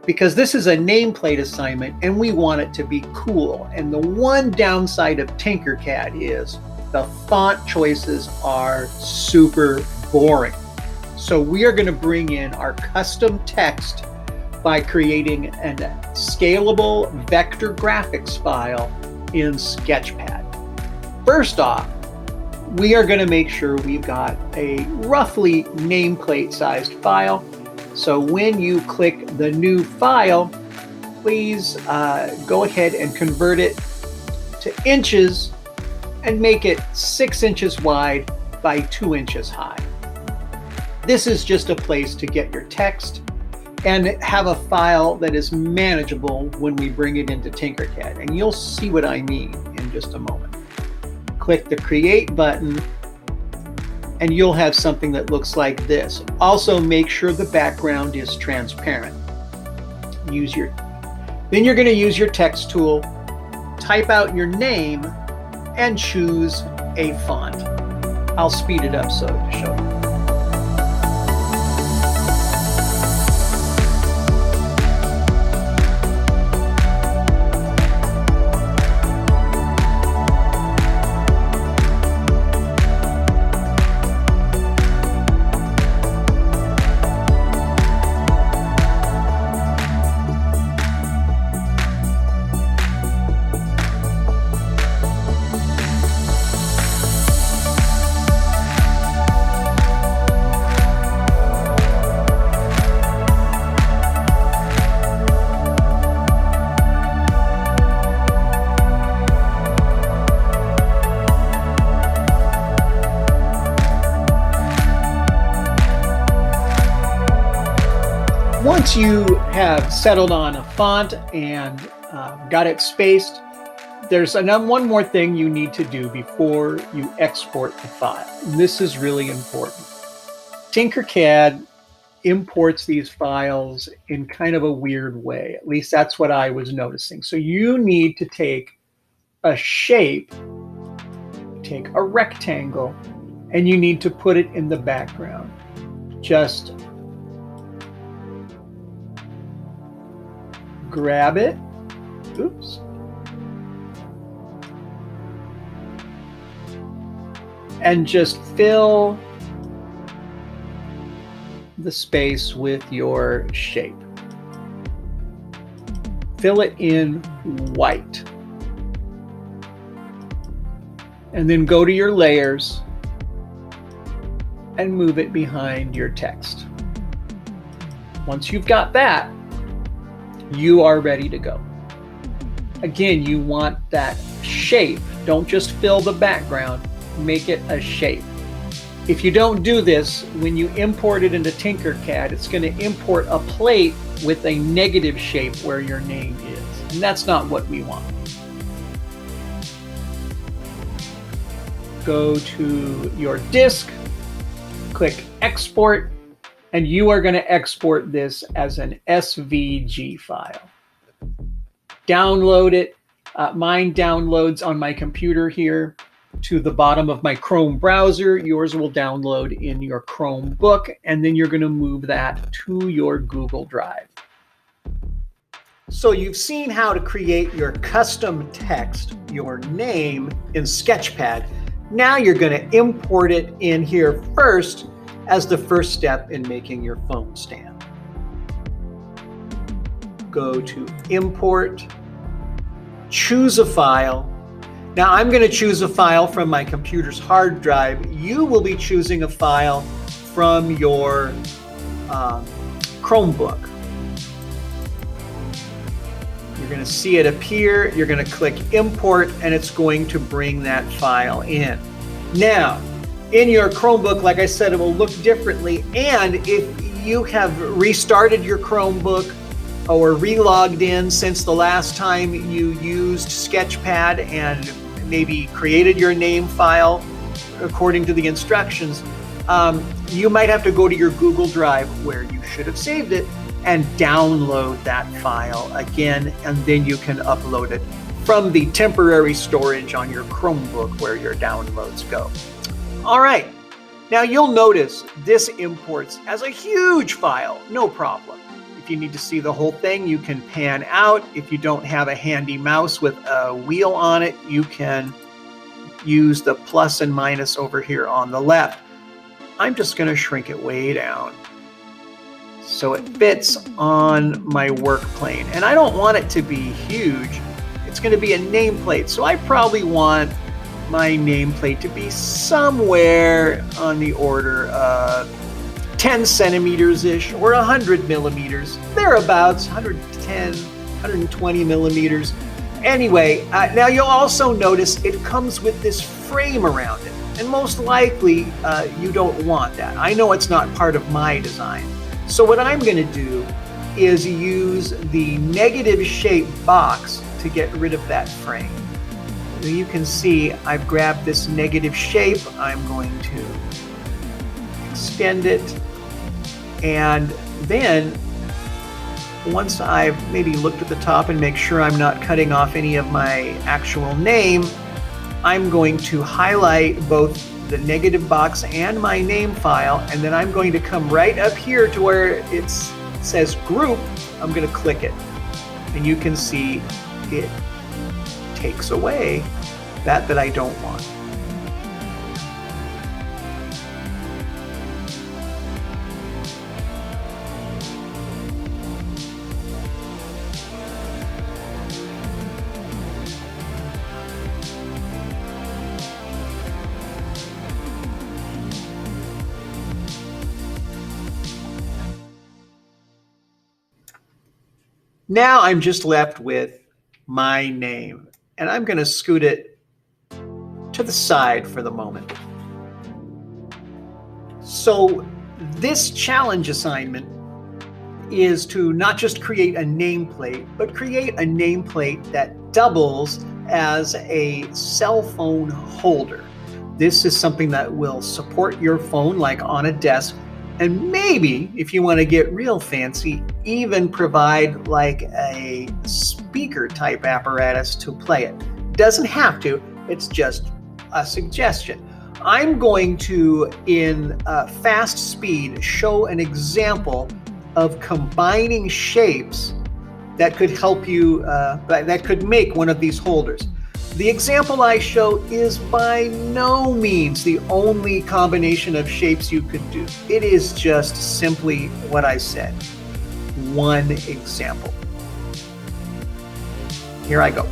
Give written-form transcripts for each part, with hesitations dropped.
because this is a nameplate assignment and we want it to be cool. And the one downside of Tinkercad is the font choices are super boring. So we are going to bring in our custom text by creating a scalable vector graphics file in Sketchpad. First off, we are going to make sure we've got a roughly nameplate sized file. So when you click the new file, please go ahead and convert it to inches and make it 6 inches wide by 2 inches high. This is just a place to get your text and have a file that is manageable when we bring it into Tinkercad. And you'll see what I mean in just a moment. Click the Create button and you'll have something that looks like this. Also make sure the background is transparent. Then you're going to use your text tool, type out your name, and choose a font. I'll speed it up to show you. Once you have settled on a font and got it spaced, there's one more thing you need to do before you export the file. This is really important. Tinkercad imports these files in kind of a weird way. At least that's what I was noticing. So you need to take a shape, take a rectangle, and you need to put it in the background. Just grab it, oops, and just fill the space with your shape. Fill it in white. And then go to your layers and move it behind your text. Once you've got that, you are ready to go. Again, you want that shape. Don't just fill the background, make it a shape. If you don't do this, when you import it into Tinkercad, it's going to import a plate with a negative shape where your name is. And that's not what we want. Go to your disk, click Export, and you are going to export this as an SVG file. Download it. Mine downloads on my computer here to the bottom of my Chrome browser. Yours will download in your Chromebook, and then you're going to move that to your Google Drive. So you've seen how to create your custom text, your name, in Sketchpad. Now you're going to import it in here first as the first step in making your phone stand. Go to Import, choose a file. Now I'm going to choose a file from my computer's hard drive. You will be choosing a file from your Chromebook. You're going to see it appear. You're going to click Import, and it's going to bring that file in. Now, in your Chromebook, like I said, it will look differently. And if you have restarted your Chromebook or re-logged in since the last time you used Sketchpad and maybe created your name file according to the instructions, you might have to go to your Google Drive where you should have saved it and download that file again, and then you can upload it from the temporary storage on your Chromebook where your downloads go. All right, now you'll notice this imports as a huge file, no problem. If If you need to see the whole thing, you can pan out. If you don't have a handy mouse with a wheel on it, you can use the plus and minus over here on the left. I'm just going to shrink it way down so it fits on my work plane. And I don't want it to be huge. It's going to be a nameplate, so I probably want my nameplate to be somewhere on the order of 10 centimeters-ish or 100 millimeters, thereabouts, 110, 120 millimeters. Anyway, now you'll also notice it comes with this frame around it, and most likely you don't want that. I know it's not part of my design. So what I'm going to do is use the negative shape box to get rid of that frame. You can see I've grabbed this negative shape. I'm going to extend it, and then once I've maybe looked at the top and make sure I'm not cutting off any of my actual name, I'm going to highlight both the negative box and my name file, and then I'm going to come right up here to where it says group. I'm going to click it, and you can see it takes away that I don't want. Now I'm just left with my name, and I'm going to scoot it to the side for the moment. So this challenge assignment is to not just create a nameplate, but create a nameplate that doubles as a cell phone holder. This is something that will support your phone like on a desk, and maybe, if you want to get real fancy, even provide like a speaker type apparatus to play it. Doesn't have to, it's just a suggestion. I'm going to, in fast speed, show an example of combining shapes that could help you, that could make one of these holders. The example I show is by no means the only combination of shapes you could do. It is just simply what I said. One example. Here I go.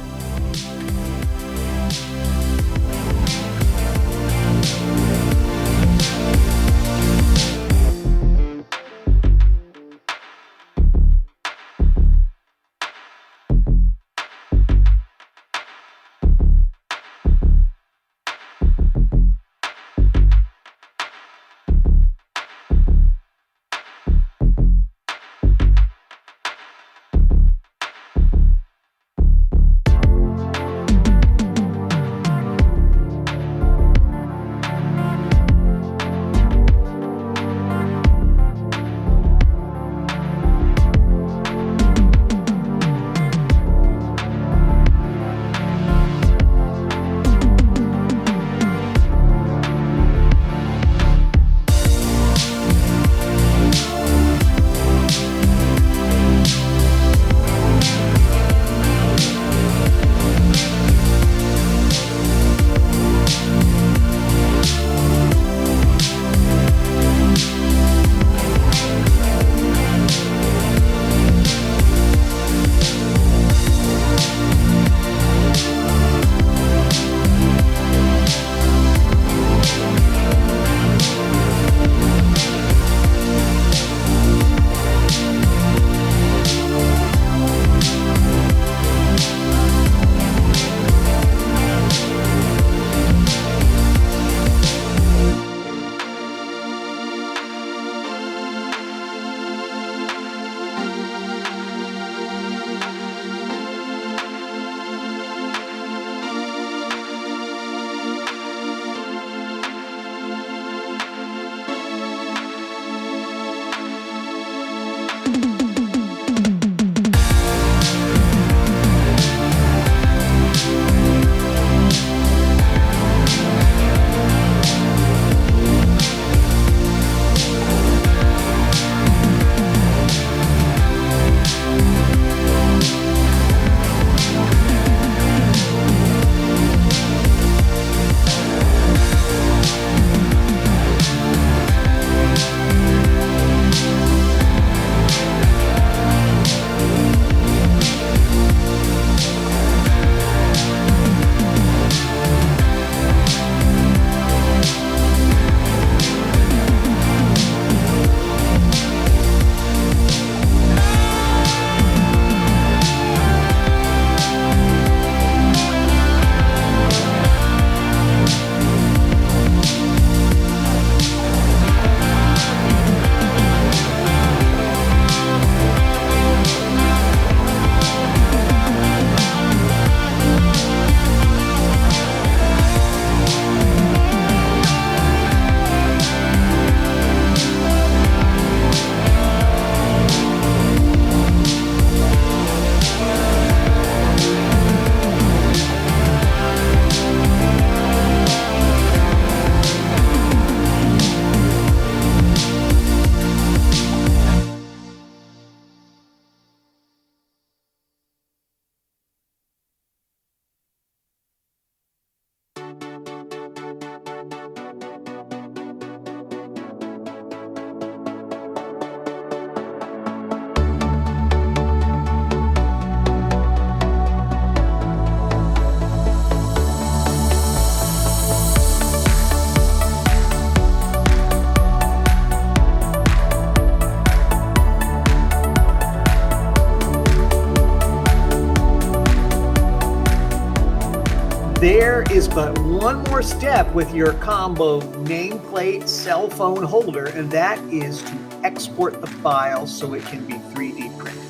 is but one more step with your combo nameplate cell phone holder, and that is to export the file so it can be 3D printed.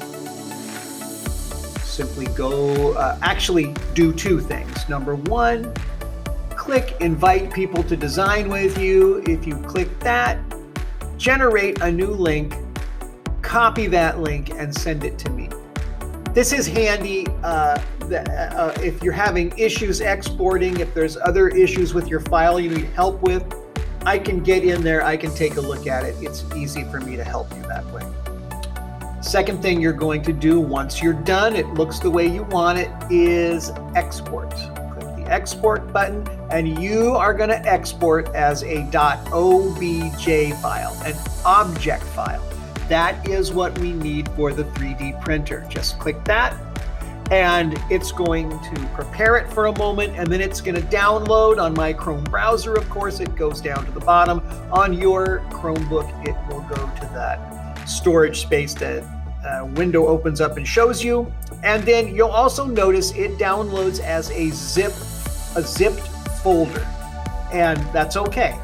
Simply go, actually do two things. Number one, click invite people to design with you. If you click that, generate a new link, copy that link and send it to me. This is handy if you're having issues exporting, if there's other issues with your file you need help with, I can get in there, I can take a look at it. It's easy for me to help you that way. Second thing you're going to do once you're done, it looks the way you want it, is export. Click the export button and you are going to export as a .obj file, an object file. That is what we need for the 3D printer. Just click that and it's going to prepare it for a moment, and then it's going to download on my Chrome browser. Of course, it goes down to the bottom. On your Chromebook, it will go to that storage space that window opens up and shows you. And then you'll also notice it downloads as a zipped folder, and that's okay.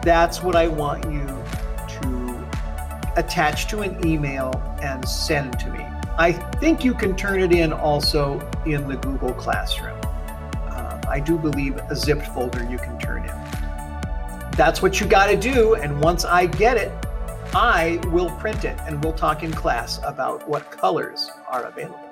That's what I want you to attach to an email and send to me. I think you can turn it in also in the Google Classroom. I do believe a zipped folder you can turn in. That's what you got to do, and once I get it, I will print it, and we'll talk in class about what colors are available.